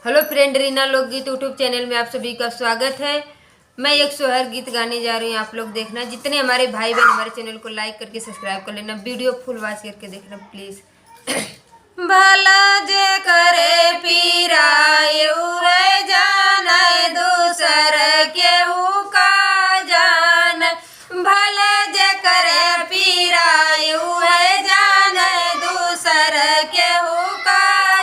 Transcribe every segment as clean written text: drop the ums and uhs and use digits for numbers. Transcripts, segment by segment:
Hello friend, Reena लोकगीत YouTube channel में आप सभी का स्वागत है। मैं एक सोहर गीत गाने जा रही हूँ। आप लोग देखना, जितने हमारे भाई बहन हमारे चैनल को लाइक करके सब्सक्राइब कर लेना, वीडियो फुल वॉच करके देखना प्लीज। भला जे करे पीरायु है जाने दूसर केहू का जान, भला जे करे पीरायु है जाने दूसर केहू का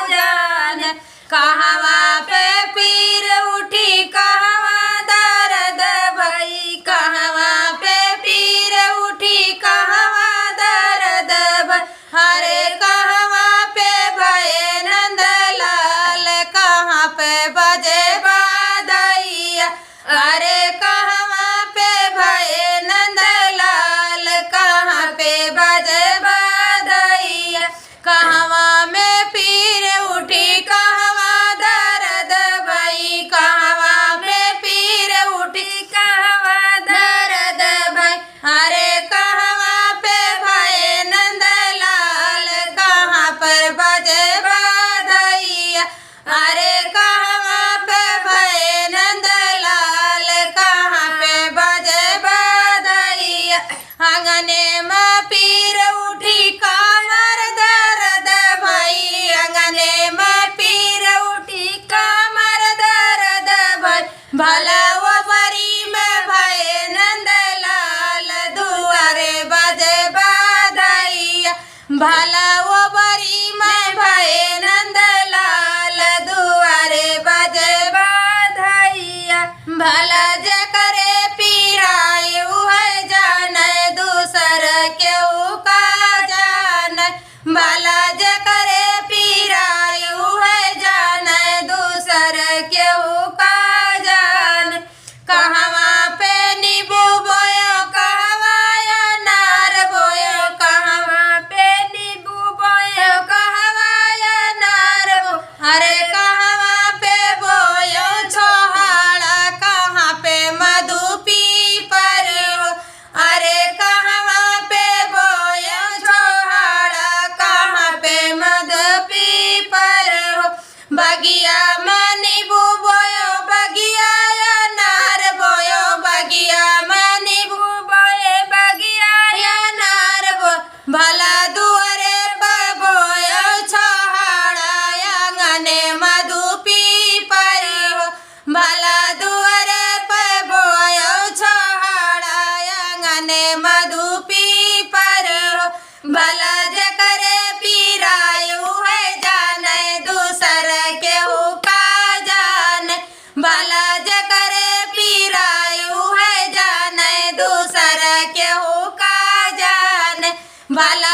जान। कहवा पे पीर उठी कहवा दर्द भई, कहवा पे पीर उठी कहवा दर्द भई, हरे कहवा पे भये नंदलाल, कहाँ पे बजे बाधैया, अरे कहवा पे भये नंदलाल, कहाँ पे बजे बाधैया। कहवा में पीर उठी कहवा दर्द भई, कहवा में पीर उठी कहवा दर्द भई, अरे कहवा पे भये नंदलाल, कहाँ पर बजे बाधैया, अरे कहवा पे भये नंदलाल, कहाँ पे बजे बाधैया। आंगने में पीर उठी कमर दर्द भई, आंगने में पीर उठी कमर दर्द भई, भला वो बरी में भये नंदलाल, दुआरे बजे बाधैया, भला वो बरी में भये नंदलाल, दुआरे बजे बाधैया। भला जे करे पीरायु है जाने दूसर केहू का जान, भला जे करे पीरायु है जाने दूसर केहू का जान। कहवा पे नींबू बोयो कहवा अनार बोयो, कहवा पे नींबू बोयो कहवा अनार बो, अरे कहवा पे बोयो छोहाड़ा, कहाँ पे मधु पीपर हो, अरे कहवा पे बोयो छोहाड़ा, कहाँ पे मधु पीपर हो। बगिया में नींबू बोयो बगिया अनार बोयो, बगिया में नींबू बोए बगिया अनार बो, भला दुआरे पर बोयो छोहाड़ा, आंगने मधु पीपर हो, भला दुआरे पर बोयो छोहाड़ा, आंगने मधु पीपर हो। भला जे करे पीरायु है जाने दूसर केहू का जान, भला जे करे पीरायु है जाने दूसर केहू का जान, भला